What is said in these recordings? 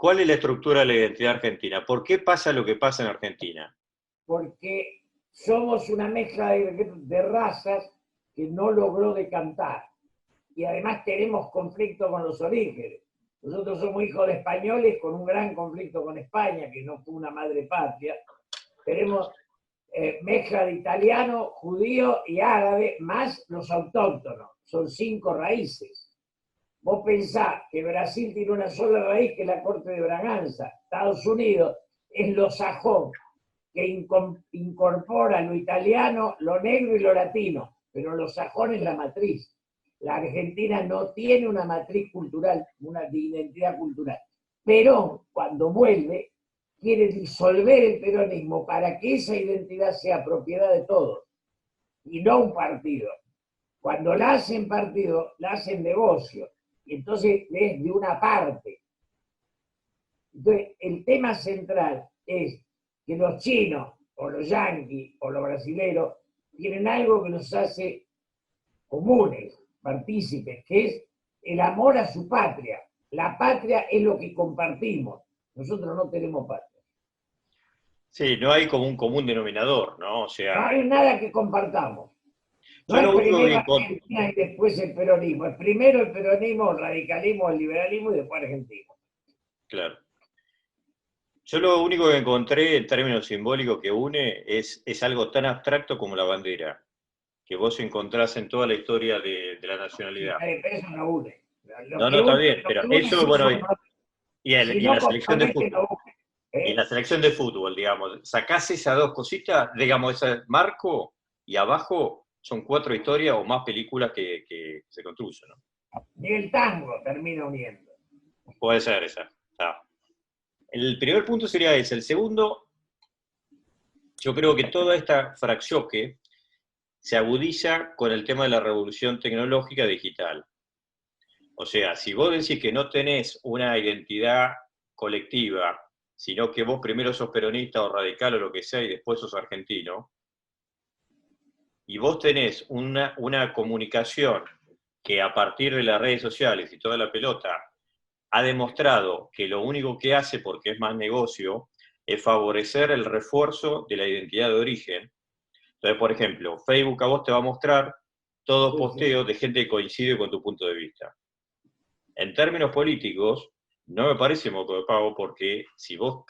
¿Cuál es la estructura de la identidad argentina? ¿Por qué pasa lo que pasa en Argentina? Porque somos una mezcla de razas que no logró decantar. Y además tenemos conflicto con los orígenes. Nosotros somos hijos de españoles con un gran conflicto con España, que no fue una madre patria. Tenemos mezcla de italiano, judío y árabe, más los autóctonos. Son 5 raíces. Vos pensás que Brasil tiene una sola raíz, que es la corte de Braganza. Estados Unidos es lo sajón, que incorpora lo italiano, lo negro y lo latino, pero lo sajón es la matriz. La Argentina no tiene una matriz cultural, una identidad cultural. Perón, cuando vuelve, quiere disolver el peronismo para que esa identidad sea propiedad de todos y no un partido. Cuando la hacen partido, la hacen negocio. Y entonces es de una parte. Entonces, el tema central es que los chinos, o los yanquis, o los brasileños, tienen algo que los hace comunes, partícipes, que es el amor a su patria. La patria es lo que compartimos. Nosotros no tenemos patria. Sí, no hay como un común denominador, ¿no? O No sea, hay nada que compartamos. No yo es lo único que primero encontré, Argentina y después el peronismo. Es primero el peronismo, el radicalismo, el liberalismo y después Argentina. claro, yo lo único que encontré en términos simbólicos que une es algo tan abstracto como la bandera, que vos encontrás en toda la historia de la Sí, nacionalidad. pero eso no une. Lo No, que no, está une, bien, lo pero que une eso, son bueno, formatos. Si y no la selección de compromete, no fútbol, une. y la selección de fútbol, digamos, sacás esas dos cositas, digamos, ese marco, y abajo son 4 historias o más películas que se construyen, ¿no? Ni el tango termina uniendo. Puede ser esa. Está. El primer punto sería ese. El segundo, yo creo que toda esta fracción se agudiza con el tema de la revolución tecnológica digital. O sea, si vos decís que no tenés una identidad colectiva, sino que vos primero sos peronista o radical o lo que sea y después sos argentino, y vos tenés una comunicación que a partir de las redes sociales y toda la pelota ha demostrado que lo único que hace, porque es más negocio, es favorecer el refuerzo de la identidad de origen. Entonces, por ejemplo, Facebook a vos te va a mostrar todos Sí, sí. posteos de gente que coincide con tu punto de vista. En términos políticos, no me parece moco de pavo porque si vos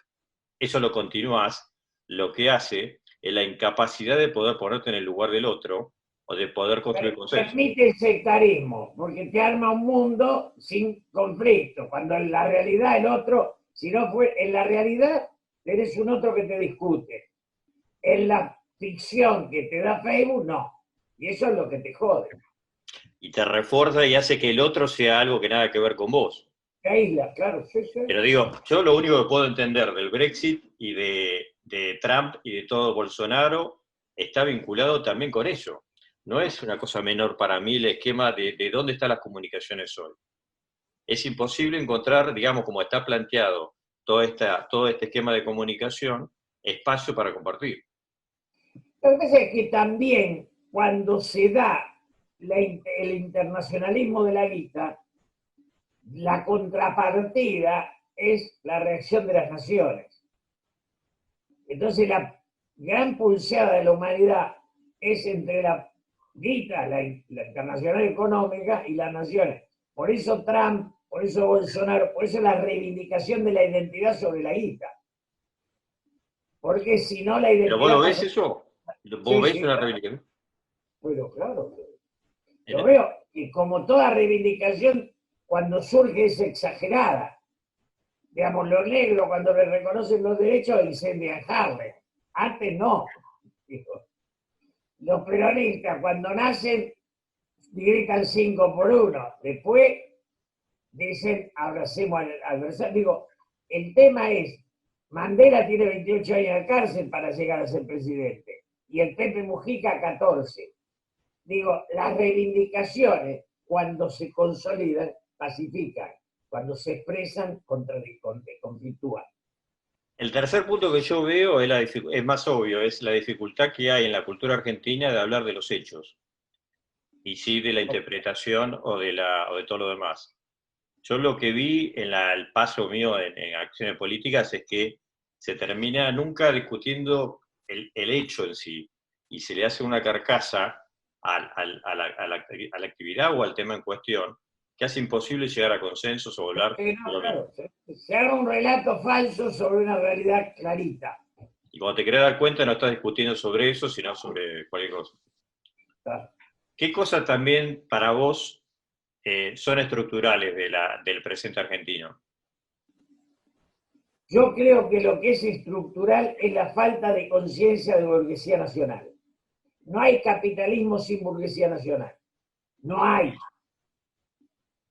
eso lo continuás, lo que hace es la incapacidad de poder ponerte en el lugar del otro o de poder construir consenso. Permite el sectarismo, porque te arma un mundo sin conflicto, cuando en la realidad el otro, si no fue, en la realidad eres un otro que te discute. En la ficción que te da Facebook, no. Y eso es lo que te jode. Y te refuerza y hace que el otro sea algo que nada que ver con vos. Te aísla, claro, sí, sí. Pero digo, yo lo único que puedo entender del Brexit y de Trump y de todo Bolsonaro está vinculado también con eso. No es una cosa menor para mí el esquema de dónde están las comunicaciones hoy. Es imposible encontrar, digamos, como está planteado todo este esquema de comunicación, espacio para compartir. Lo que pasa es que también cuando se da el internacionalismo de la guita, la contrapartida es la reacción de las naciones. Entonces la gran pulseada de la humanidad es entre la guita, la internacional económica y las naciones. Por eso Trump, por eso Bolsonaro, por eso la reivindicación de la identidad sobre la guita. Porque si no la ¿Pero vos identidad lo ves pasa... eso? ¿Vos Sí, ves sí, una claro. reivindicación? Pero claro, lo veo, y como toda reivindicación, cuando surge es exagerada. Digamos, los negros cuando les reconocen los derechos incendian Harlem. Antes no. Dijo. Los peronistas cuando nacen gritan 5 por 1. Después dicen abracemos al adversario. Digo, el tema es, Mandela tiene 28 años de cárcel para llegar a ser presidente y el Pepe Mujica 14. Digo, las reivindicaciones, cuando se consolidan, pacifican. Cuando se expresan, conflictúan. El tercer punto que yo veo es más obvio, es la dificultad que hay en la cultura argentina de hablar de los hechos, y sí de la interpretación o de todo lo demás. Yo lo que vi en el paso mío en acciones políticas es que se termina nunca discutiendo el hecho en sí, y se le hace una carcasa a la actividad o al tema en cuestión, que hace imposible llegar a consensos o hablar de No, lo mismo. claro, se haga un relato falso sobre una realidad clarita. Y cuando te querés dar cuenta no estás discutiendo sobre eso, sino sobre cualquier cosa. Claro. ¿Qué cosas también para vos son estructurales del presente argentino? Yo creo que lo que es estructural es la falta de conciencia de burguesía nacional. No hay capitalismo sin burguesía nacional. No hay.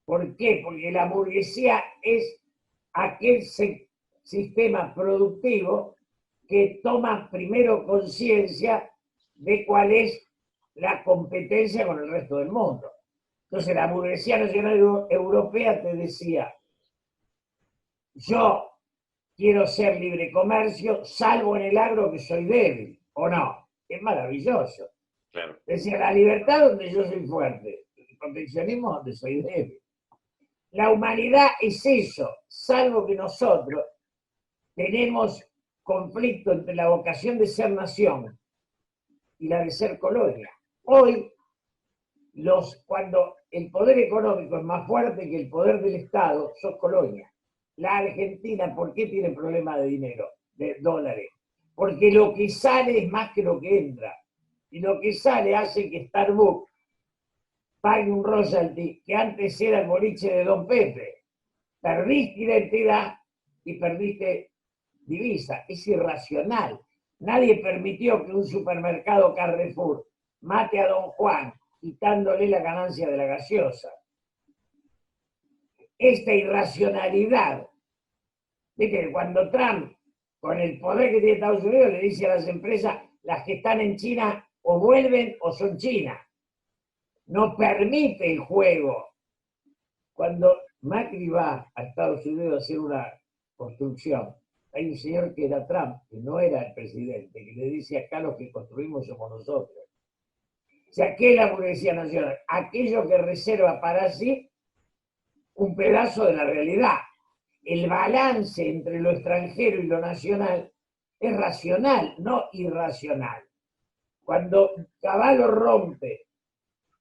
¿Por qué? Porque la burguesía es aquel sistema productivo que toma primero conciencia de cuál es la competencia con el resto del mundo. Entonces la burguesía nacional europea te decía, yo quiero ser libre comercio, salvo en el agro que soy débil, ¿o no? Es maravilloso. Claro. Decía, la libertad donde yo soy fuerte, el proteccionismo donde soy débil. La humanidad es eso, salvo que nosotros tenemos conflicto entre la vocación de ser nación y la de ser colonia. Hoy, cuando el poder económico es más fuerte que el poder del Estado, sos colonia. La Argentina, ¿por qué tiene problemas de dinero, de dólares? Porque lo que sale es más que lo que entra. Y lo que sale hace que Starbucks pague un royalty que antes era el boliche de Don Pepe. Perdiste identidad y perdiste divisa. Es irracional. Nadie permitió que un supermercado Carrefour mate a Don Juan quitándole la ganancia de la gaseosa. Esta irracionalidad, ¿viste? Cuando Trump, con el poder que tiene Estados Unidos, le dice a las empresas, las que están en China o vuelven o son China. No permite el juego. Cuando Macri va a Estados Unidos a hacer una construcción, hay un señor que era Trump, que no era el presidente, que le dice acá los que construimos somos nosotros. O sea, ¿qué es la burguesía nacional? Aquello que reserva para sí un pedazo de la realidad. El balance entre lo extranjero y lo nacional es racional, no irracional. Cuando Cavallo rompe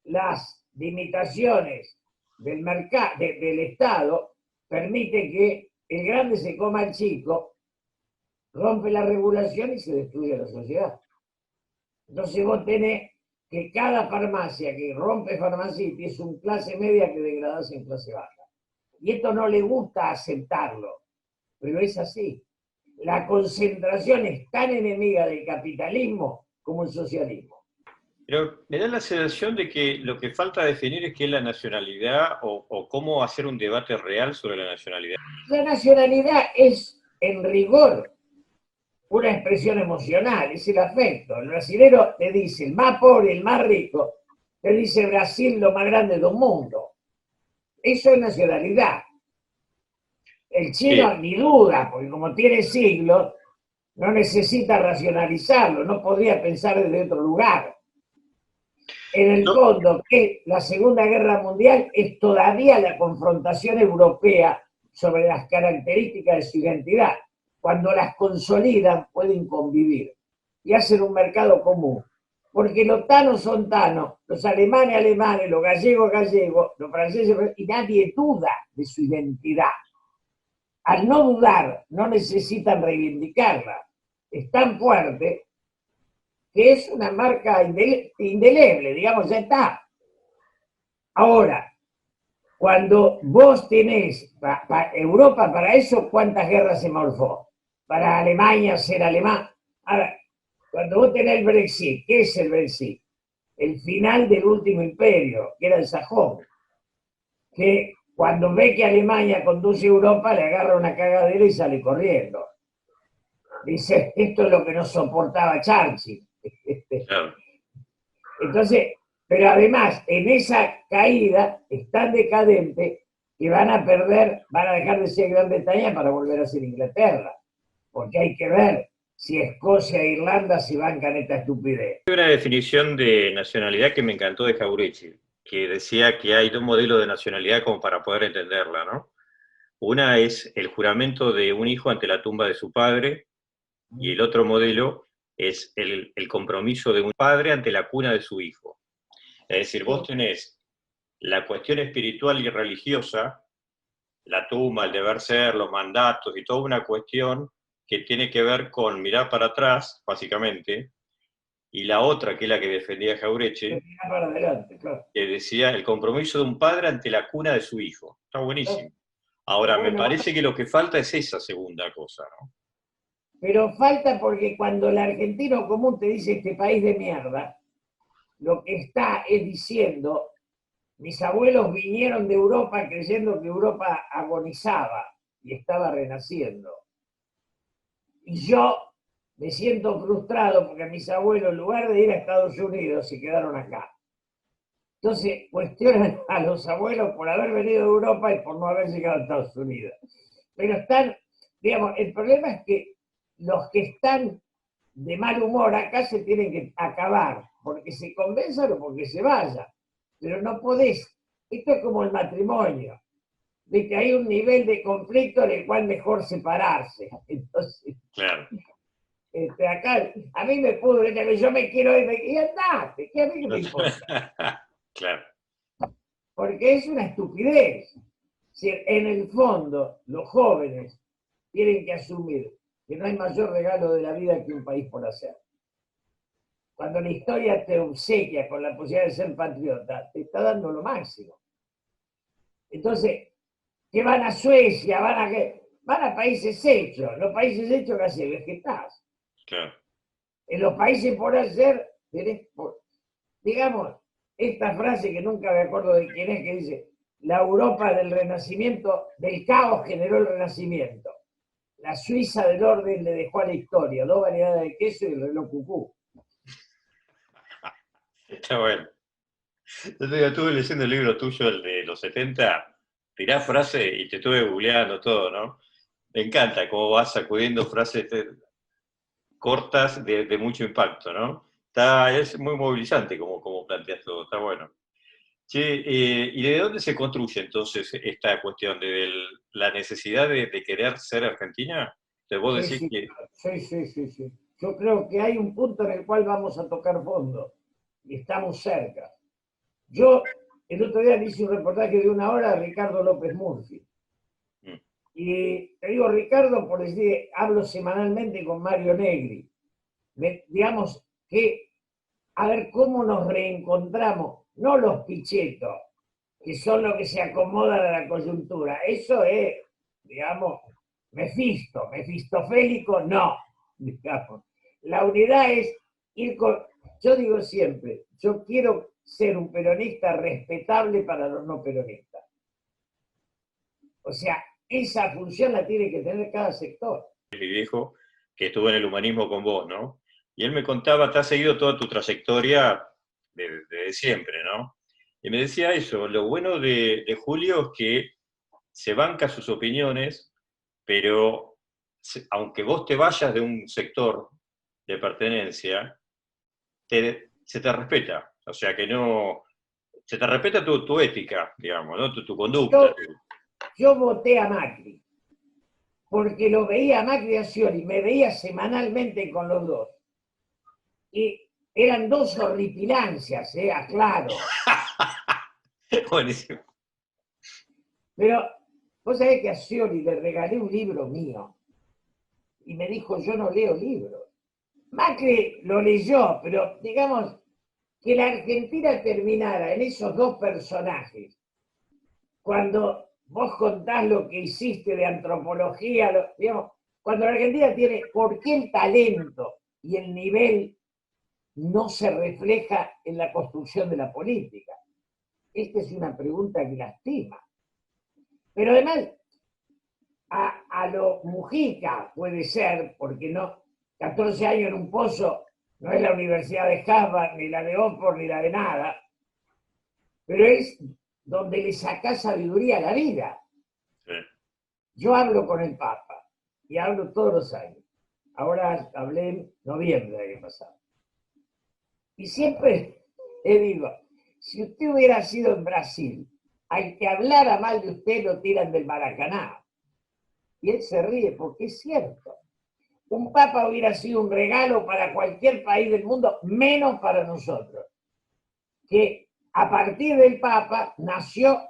las limitaciones del mercado, del Estado, permite que el grande se coma al chico, rompe la regulación y se destruye la sociedad. Entonces vos tenés que cada farmacia que rompe Farmacity es un clase media que degradase en clase baja. Y esto no le gusta aceptarlo, pero es así. La concentración es tan enemiga del capitalismo como el socialismo. Pero me da la sensación de que lo que falta definir es qué es la nacionalidad o cómo hacer un debate real sobre la nacionalidad. La nacionalidad es, en rigor, una expresión emocional, es el afecto. El brasilero te dice, el más pobre, el más rico, te dice Brasil lo más grande del mundo. Eso es nacionalidad. El chino ni duda, porque como tiene siglos, no necesita racionalizarlo, no podría pensar desde otro lugar. En el fondo, que la Segunda Guerra Mundial es todavía la confrontación europea sobre las características de su identidad. Cuando las consolidan, pueden convivir y hacen un mercado común. Porque los tanos son tanos, los alemanes alemanes, los gallegos gallegos, los franceses, y nadie duda de su identidad. Al no dudar, no necesitan reivindicarla. Es tan fuerte que es una marca indeleble, digamos, ya está. Ahora, cuando vos tenés, Europa para eso, ¿cuántas guerras se morfó? Para Alemania ser alemán. Ahora, cuando vos tenés el Brexit, ¿qué es el Brexit? El final del último imperio, que era el sajón, que cuando ve que Alemania conduce a Europa, le agarra una cagadera y sale corriendo. Dice, esto es lo que no soportaba Churchill. Claro. Entonces, pero además, en esa caída es tan decadente que van a perder, van a dejar de ser Gran Bretaña para volver a ser Inglaterra. Porque hay que ver si Escocia e Irlanda se bancan esta estupidez. Hay una definición de nacionalidad que me encantó de Jauretche, que decía que hay dos modelos de nacionalidad como para poder entenderla, ¿no? Una es el juramento de un hijo ante la tumba de su padre, y el otro modelo es el compromiso de un padre ante la cuna de su hijo. Es decir, vos tenés la cuestión espiritual y religiosa, la tumba, el deber ser, los mandatos y toda una cuestión que tiene que ver con mirar para atrás, básicamente, y la otra, que es la que defendía Jaureche, para adelante, claro. que decía el compromiso de un padre ante la cuna de su hijo. Está buenísimo. Ahora, me Bueno, parece que lo que falta es esa segunda cosa, ¿no? pero falta porque cuando el argentino común te dice este país de mierda, lo que está es diciendo, mis abuelos vinieron de Europa creyendo que Europa agonizaba y estaba renaciendo. Y yo me siento frustrado porque mis abuelos, en lugar de ir a Estados Unidos, se quedaron acá. Entonces, cuestionan a los abuelos por haber venido de Europa y por no haber llegado a Estados Unidos. Pero están, digamos, el problema es que los que están de mal humor acá se tienen que acabar, porque se convenzan o porque se vayan. Pero no podés. Esto es como el matrimonio, de que hay un nivel de conflicto en el cual mejor separarse. Entonces, Claro. acá, a mí me pudre, que yo me quiero ir, y andate, ¿qué a mí me importa? Claro. Porque es una estupidez. Si en el fondo los jóvenes tienen que asumir que no hay mayor regalo de la vida que un país por hacer. Cuando la historia te obsequia con la posibilidad de ser patriota, te está dando lo máximo. Entonces, que van a Suecia, van a países hechos. Los países hechos que hacen vegetás. Claro. En los países por hacer, digamos, esta frase que nunca me acuerdo de quién es, que dice, la Europa del Renacimiento, del caos generó el Renacimiento. La Suiza del orden le dejó a la historia, dos variedades de queso y el reloj cucú. Está bueno. Yo estuve leyendo el libro tuyo, el de los 70, tirás frase y te estuve googleando todo, ¿no? Me encanta cómo vas sacudiendo frases cortas de mucho impacto, ¿no? Es muy movilizante como planteas todo, está bueno. Che, ¿y de dónde se construye entonces esta cuestión? ¿De la necesidad de querer ser argentina? Entonces vos Sí, decís sí, que... sí, sí, sí, sí. Yo creo que hay un punto en el cual vamos a tocar fondo y estamos cerca. Yo el otro día le hice un reportaje de 1 hora a Ricardo López Murphy. Mm, Y te digo Ricardo por decir, hablo semanalmente con Mario Negri. Digamos que, a ver cómo nos reencontramos, no los pichetos, que son los que se acomodan a la coyuntura. Eso es, digamos, mefistofélico, no, digamos. La unidad es ir con, yo digo siempre, yo quiero ser un peronista respetable para los no peronistas. O sea, esa función la tiene que tener cada sector. Mi viejo, que estuvo en el humanismo con vos, ¿no? Y él me contaba, te has seguido toda tu trayectoria desde siempre, ¿no? Y me decía eso, lo bueno de Julio es que se banca sus opiniones, pero aunque vos te vayas de un sector de pertenencia, se te respeta. O sea que no, se te respeta tu ética, digamos, ¿no? Tu conducta. Yo, yo voté a Macri, porque lo veía a Macri a Scioli, me veía semanalmente con los dos. Y eran dos horripilancias, aclaro. Buenísimo. Pero vos sabés que a Scioli le regalé un libro mío y me dijo, yo no leo libros. Macri lo leyó, pero digamos que la Argentina terminara en esos dos personajes, cuando vos contás lo que hiciste de antropología, digamos, cuando la Argentina tiene, ¿por qué el talento y el nivel no se refleja en la construcción de la política? Esta es una pregunta que lastima. Pero además, a lo Mujica puede ser, porque no, 14 años en un pozo no es la Universidad de Harvard, ni la de Oxford, ni la de nada, pero es donde le saca sabiduría a la vida. Sí. Yo hablo con el Papa y hablo todos los años. Ahora hablé en noviembre del año pasado. Y siempre le digo, si usted hubiera sido en Brasil, al que hablara mal de usted lo tiran del Maracaná. Y él se ríe porque es cierto. Un papa hubiera sido un regalo para cualquier país del mundo, menos para nosotros. Que a partir del papa nació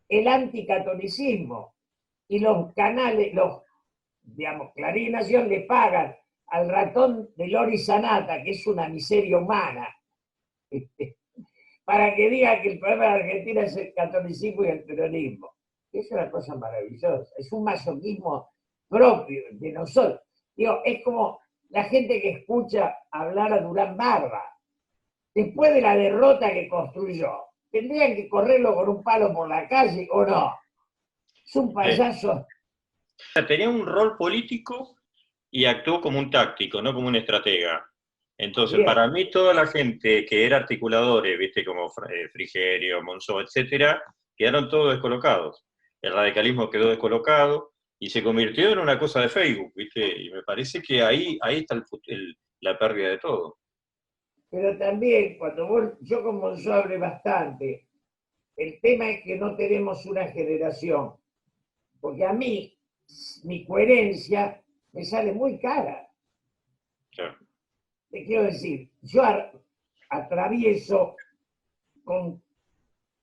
el anticatolicismo y los canales, digamos, Clarín y Nación le pagan al ratón de Lori Sanata, que es una miseria humana, para que diga que el problema de Argentina es el catolicismo y el peronismo. Es una cosa maravillosa, es un masoquismo propio de nosotros. Digo, es como la gente que escucha hablar a Durán Barba. Después de la derrota que construyó, ¿tendrían que correrlo con un palo por la calle o no? Es un payaso. Tenía un rol político y actuó como un táctico, no como un estratega. Entonces, Bien. para mí, toda la gente que era articuladores, viste, como Frigerio, Monzó, etcétera, quedaron todos descolocados. El radicalismo quedó descolocado y se convirtió en una cosa de Facebook, viste, y me parece que ahí está la pérdida de todo. Pero también, yo con Monzó hablé bastante, el tema es que no tenemos una generación, porque a mí, mi coherencia me sale muy cara. Claro. Te quiero decir, yo atravieso con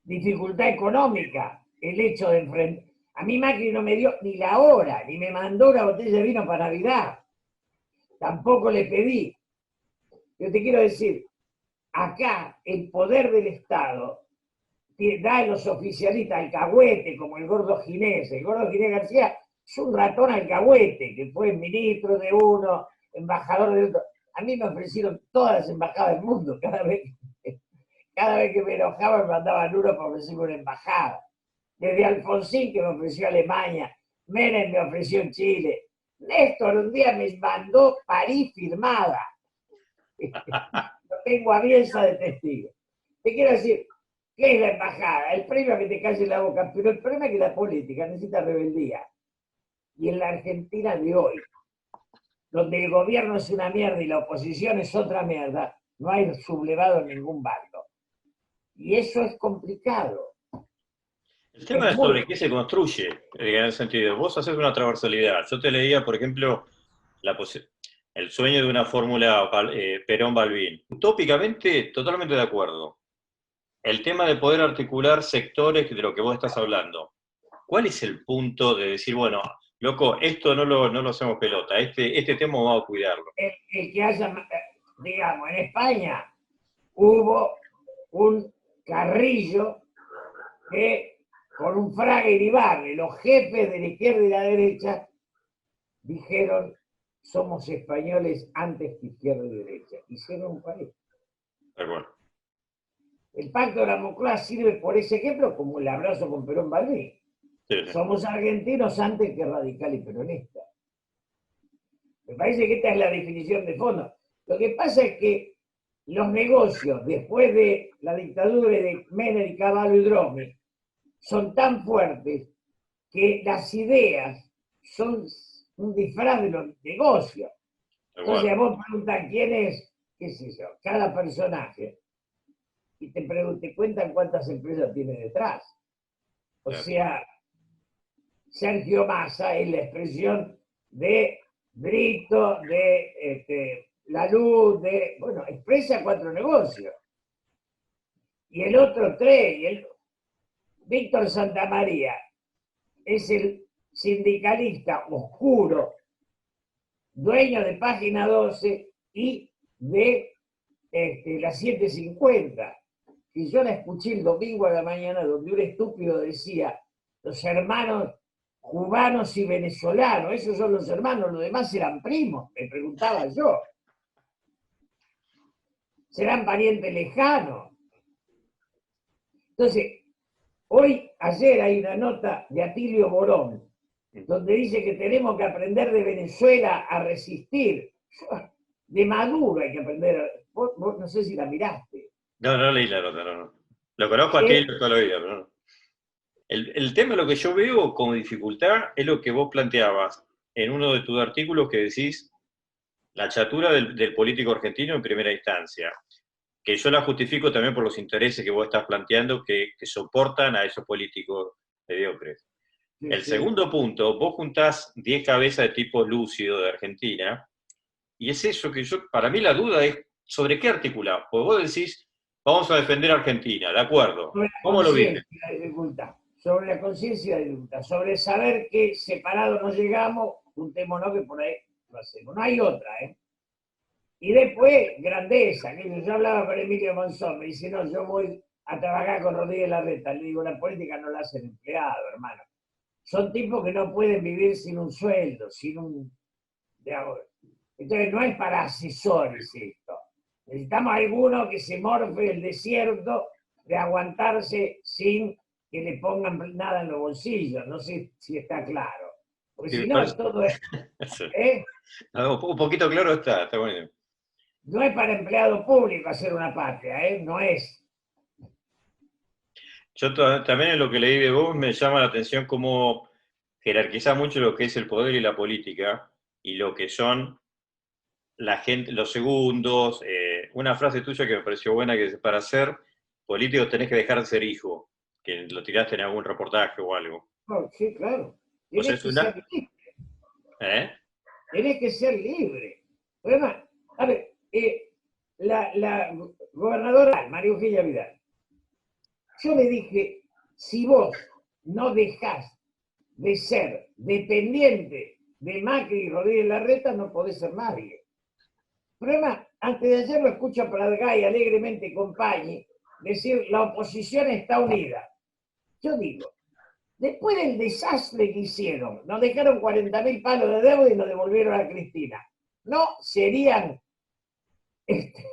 dificultad económica el hecho de enfrentar. A mí Macri no me dio ni la hora, ni me mandó una botella de vino para Navidad. Tampoco le pedí. Yo te quiero decir, acá el poder del Estado da a los oficialistas alcahuete, como el gordo Ginés. El gordo Ginés García es un ratón alcahuete, que fue ministro de uno, embajador de otro. A mí me ofrecieron todas las embajadas del mundo. Cada vez que me enojaba me mandaban uno para ofrecerme una embajada. Desde Alfonsín, que me ofreció Alemania, Menem me ofreció Chile. Néstor un día me mandó París firmada. Lo tengo a Bielsa de testigo. Te quiero decir, ¿qué es la embajada? El premio a que te calle la boca, pero el problema es que la política necesita rebeldía. Y en la Argentina de hoy, donde el gobierno es una mierda y la oposición es otra mierda, no hay sublevado en ningún bando. Y eso es complicado. El tema es sobre qué se construye, en el sentido, vos haces una transversalidad. Yo te leía, por ejemplo, el sueño de una fórmula Perón-Balbín. Utópicamente, totalmente de acuerdo. El tema de poder articular sectores de lo que vos estás hablando. ¿Cuál es el punto de decir, bueno, loco, esto no lo hacemos pelota, este tema vamos a cuidarlo? El que haya, digamos, en España hubo un Carrillo que con un Fraga Iribarne, los jefes de la izquierda y la derecha dijeron, somos españoles antes que izquierda y derecha. Hicieron un país. Bueno. El pacto de la Moncloa sirve por ese ejemplo como el abrazo con Perón Balbín. Sí. Somos argentinos antes que radical y peronista. Me parece que esta es la definición de fondo. Lo que pasa es que los negocios, después de la dictadura de Menem, Cavallo y Dromi, son tan fuertes que las ideas son un disfraz de los negocios. Entonces, vos preguntas quién es, qué sé yo, cada personaje, y te cuentan cuántas empresas tiene detrás. O sea, Sergio Massa es la expresión de Brito, de La Luz, bueno, expresa 4 negocios. Y el otro 3, y Víctor Santamaría es el sindicalista oscuro, dueño de Página 12 y de la 750. Y yo la escuché el domingo a la mañana, donde un estúpido decía, los hermanos cubanos y venezolanos, esos son los hermanos, los demás eran primos, me preguntaba yo. Serán parientes lejanos. Entonces, ayer hay una nota de Atilio Borón, donde dice que tenemos que aprender de Venezuela a resistir. De Maduro hay que aprender. Vos no sé si la miraste. No leí la nota, no. Lo conozco a Atilio toda la vida, pero no. El tema, lo que yo veo como dificultad, es lo que vos planteabas en uno de tus artículos, que decís la chatura del político argentino en primera instancia. que yo la justifico también por los intereses que vos estás planteando que soportan a esos políticos mediocres. Sí, El sí. segundo punto, vos juntás 10 cabezas de tipos lúcidos de Argentina, y es eso que yo, para mí la duda es, ¿sobre qué articulás? Porque vos decís, vamos a defender a Argentina, de acuerdo. Sobre la ¿Cómo lo viste? conciencia de dificultad, sobre la conciencia de dificultad, sobre saber que separados no llegamos, juntémonos que por ahí lo hacemos. No hay otra, ¿eh? Y después, grandeza, que yo hablaba con Emilio Monzón, me dice, no, yo voy a trabajar con Rodríguez Larreta. Le digo, la política no la hace el empleado, hermano. Son tipos que no pueden vivir sin un sueldo, sin un... digamos. Entonces no es para asesores esto. Necesitamos alguno que se morfe el desierto de aguantarse sin que le pongan nada en los bolsillos. No sé si está claro. Porque Sí, si me no, parece- todo es... ¿eh? No, un poquito claro está bueno. No es para empleado público hacer una patria, ¿eh? No es. Yo también en lo que leí de vos me llama la atención cómo jerarquiza mucho lo que es el poder y la política y lo que son la gente, los segundos. Una frase tuya que me pareció buena, que es, para ser político tenés que dejar de ser hijo, que lo tiraste en algún reportaje o algo. No, sí, claro. O sea, Tienes es que una... ser libre. ¿Eh? Tenés que ser libre. Además, a ver, la gobernadora María Eugenia Vidal, yo le dije, si vos no dejás de ser dependiente de Macri y Rodríguez Larreta, no podés ser nadie. El problema, antes de ayer lo escucho a Pradgay alegremente compañi decir la oposición está unida. Yo digo, después del desastre que hicieron, nos dejaron 40.000 palos de deuda y nos devolvieron a Cristina. ¿No serían este,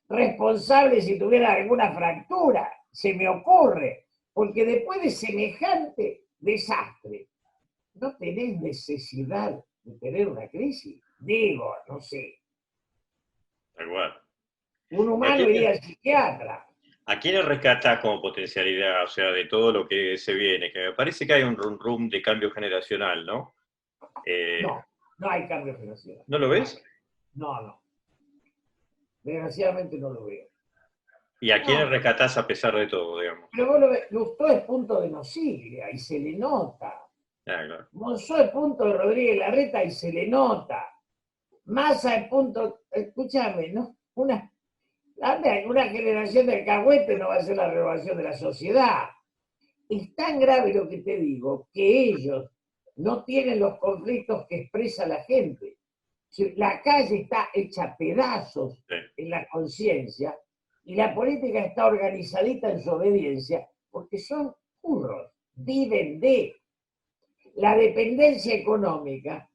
responsables si tuvieran alguna fractura? Se me ocurre. Porque después de semejante desastre, no tenés necesidad de tener una crisis. Digo, no sé. Tal cual. Un ¿Y humano iría al psiquiatra. a quiénes rescatás como potencialidad, o sea, de todo lo que se viene? Que me parece que hay un rum rum de cambio generacional, ¿no? Eh, No, no hay cambio generacional. ¿No lo No hay. ves? No, no. Desgraciadamente no lo veo. ¿Y a quiénes No, rescatás a pesar de todo, digamos? pero vos lo ves, Lustó es punto de Nosiglia y se le nota. Ah, claro. Monzó es punto de Rodríguez Larreta y se le nota. Massa es punto, escúchame, ¿no? Una generación de alcahuete no va a ser la renovación de la sociedad. Es tan grave lo que te digo que ellos no tienen los conflictos que expresa la gente. La calle está hecha pedazos Sí. en la conciencia y la política está organizadita en su obediencia porque son burros, viven de la dependencia económica,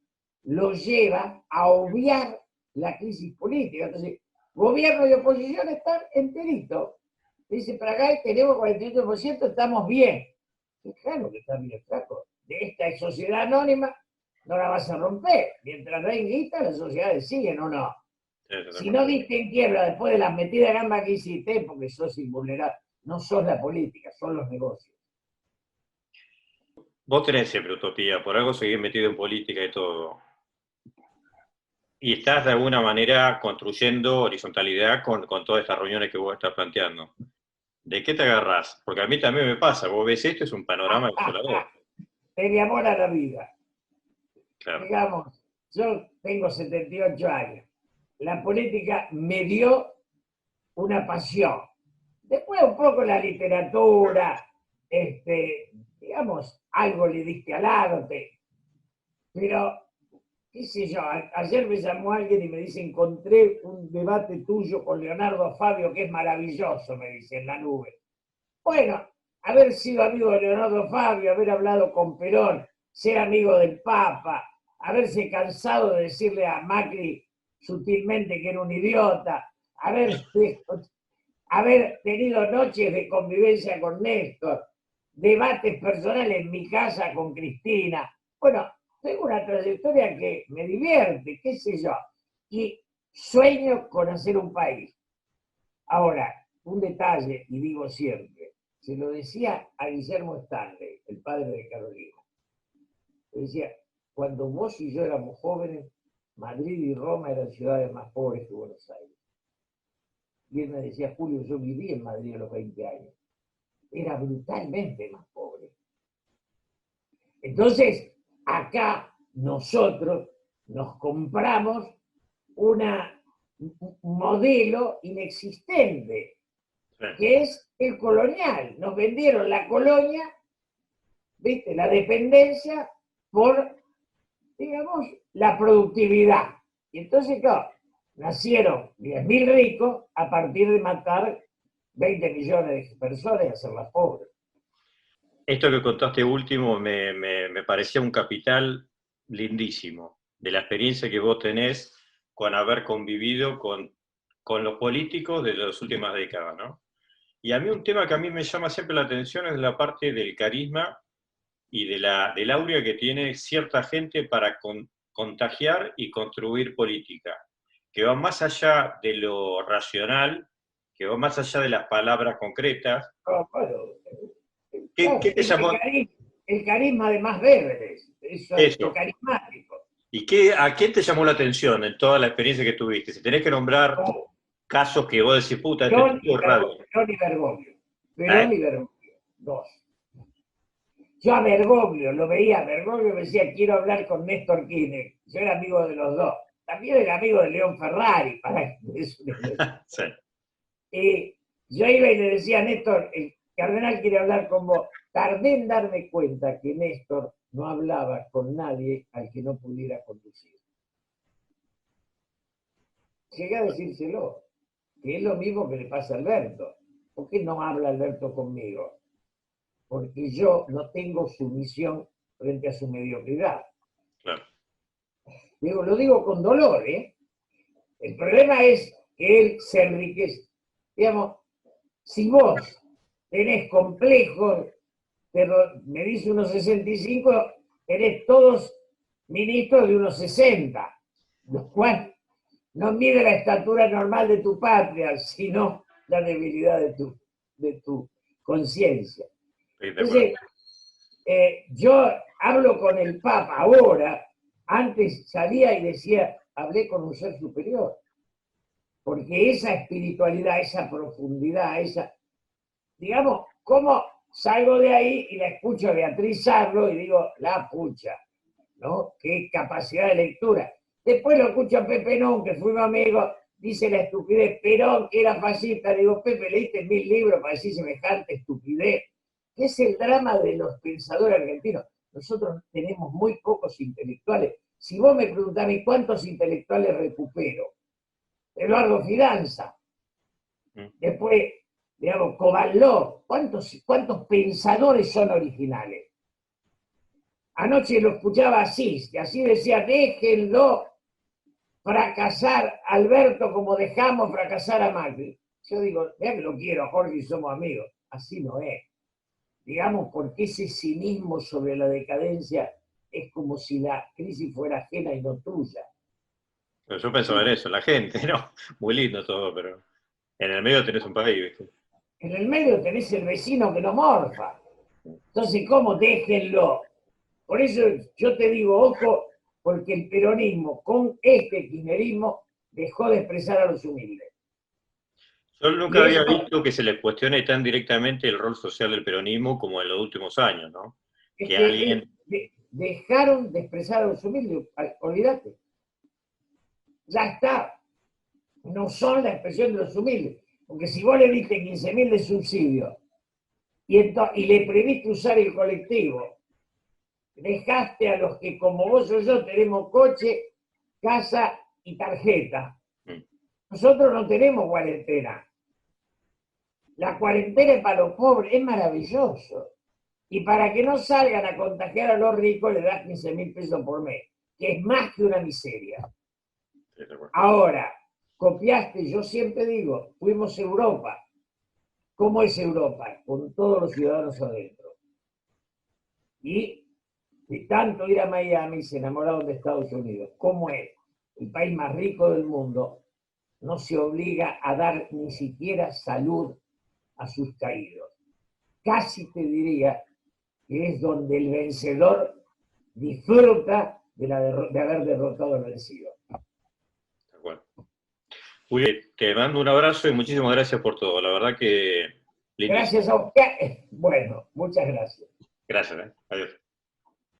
los lleva a obviar la crisis política. Entonces, gobierno y oposición están enteritos. Dice, para acá tenemos 48%, estamos bien. Claro que está bien, flaco. De esta sociedad anónima no la vas a romper. Mientras no hay guita, las sociedades siguen o no. Sí, estoy de Si acuerdo. no diste en quiebra después de las metidas de gamba que hiciste, porque sos invulnerable, no sos la política, son los negocios. Vos tenés siempre utopía, por algo seguís metido en política y todo. Y estás de alguna manera construyendo horizontalidad con todas estas reuniones que vos estás planteando. ¿De qué te agarrás? Porque a mí también me pasa, vos ves esto, es un panorama desolador. El amor a la vida. Claro. Digamos, yo tengo 78 años. La política me dio una pasión. Después un poco la literatura, digamos, algo le diste al arte, pero qué sé yo, ayer me llamó alguien y me dice, encontré un debate tuyo con Leonardo Fabio que es maravilloso, me dice, en la nube. Bueno, haber sido amigo de Leonardo Fabio, haber hablado con Perón, ser amigo del Papa, haberse cansado de decirle a Macri sutilmente que era un idiota, haber tenido noches de convivencia con Néstor, debates personales en mi casa con Cristina. Bueno, tengo una trayectoria que me divierte, qué sé yo, y sueño con hacer un país. Ahora, un detalle, y digo siempre, se lo decía a Guillermo Stanley, el padre de Carolina. Le decía, cuando vos y yo éramos jóvenes, Madrid y Roma eran ciudades más pobres que Buenos Aires. Y él me decía, Julio, yo viví en Madrid a los 20 años. Era brutalmente más pobre. Entonces, acá nosotros nos compramos un modelo inexistente, Sí. que es el colonial. Nos vendieron la colonia, ¿viste? La dependencia por, digamos, la productividad. Y entonces, claro, nacieron 10.000 ricos a partir de matar 20 millones de personas y hacerlas pobres. Esto que contaste último me parecía un capital lindísimo, de la experiencia que vos tenés con haber convivido con los políticos de las últimas décadas, ¿no? Y a mí un tema que a mí me llama siempre la atención es la parte del carisma y del aurea que tiene cierta gente para contagiar y construir política, que va más allá de lo racional, que va más allá de las palabras concretas. Oh, bueno, ¿Qué te es llamó el carisma de más verdes, eso es lo eso? carismático. ¿Y a quién te llamó la atención en toda la experiencia que tuviste? Si tenés que nombrar Oh, casos que vos decís, puta, este Perón tipo es radio. Y Bergoglio. ¿Eh? Perón y Bergoglio, dos. Yo a Bergoglio, lo veía a Bergoglio y me decía, quiero hablar con Néstor Kirchner. Yo era amigo de los dos. También era amigo de León Ferrari, para eso. Sí. Yo iba y le decía a Néstor, el cardenal quiere hablar con vos. Tardé en darme cuenta que Néstor no hablaba con nadie al que no pudiera conducir. Llegué a decírselo, que es lo mismo que le pasa a Alberto. ¿Por qué no habla Alberto conmigo? Porque yo no tengo sumisión frente a su mediocridad. Claro. Lo digo con dolor, ¿eh? El problema es que él se enriquece. Digamos, si vos tenés complejos, pero medís unos 65, tenés todos ministros de unos 60, lo cual no mide la estatura normal de tu patria, sino la debilidad de tu conciencia. Entonces, yo hablo con el Papa ahora, antes salía y decía, hablé con un ser superior, porque esa espiritualidad, esa profundidad, digamos, ¿cómo salgo de ahí y la escucho a Beatriz Sarlo y digo, la pucha, ¿no? Qué capacidad de lectura. Después lo escucho a Pepe Non, que fuimos amigos, dice la estupidez, Perón, que era fascista, digo, Pepe, leíste 1000 libros para decir semejante estupidez. ¿Qué es el drama de los pensadores argentinos? Nosotros tenemos muy pocos intelectuales. Si vos me preguntás, ¿cuántos intelectuales recupero? Eduardo Fidanza, después, digamos, Kovalov, ¿cuántos pensadores son originales? Anoche lo escuchaba así, que así decía, déjenlo fracasar Alberto como dejamos fracasar a Macri. Yo digo, ya que lo quiero, Jorge, y somos amigos. Así no es. Digamos, porque ese cinismo sobre la decadencia es como si la crisis fuera ajena y no tuya. Pero yo pensaba en eso, la gente, ¿no? Muy lindo todo, pero en el medio tenés un país, ¿viste? En el medio tenés el vecino que no morfa. Entonces, ¿cómo? Déjenlo. Por eso yo te digo, ojo, porque el peronismo con este kirchnerismo dejó de expresar a los humildes. Yo nunca había visto que se le cuestione tan directamente el rol social del peronismo como en los últimos años, ¿no? Es Que que alguien... dejaron de expresar a los humildes, olvídate. Ya está. No son la expresión de los humildes. Porque si vos le diste 15.000 de subsidio y le previste usar el colectivo, dejaste a los que como vos o yo tenemos coche, casa y tarjeta. Nosotros no tenemos cuarentena. La cuarentena para los pobres es maravilloso. Y para que no salgan a contagiar a los ricos, le das 15.000 pesos por mes, que es más que una miseria. Ahora, copiaste, yo siempre digo, fuimos a Europa. ¿Cómo es Europa? Con todos los ciudadanos adentro. Y de tanto ir a Miami se enamoraron de Estados Unidos. ¿Cómo es? El país más rico del mundo no se obliga a dar ni siquiera salud a sus caídos. Casi te diría que es donde el vencedor disfruta de haber derrotado al vencido. Juli, te mando un abrazo y muchísimas gracias por todo. La verdad que lindísimo. Gracias a usted. Bueno, muchas gracias. Gracias, Adiós.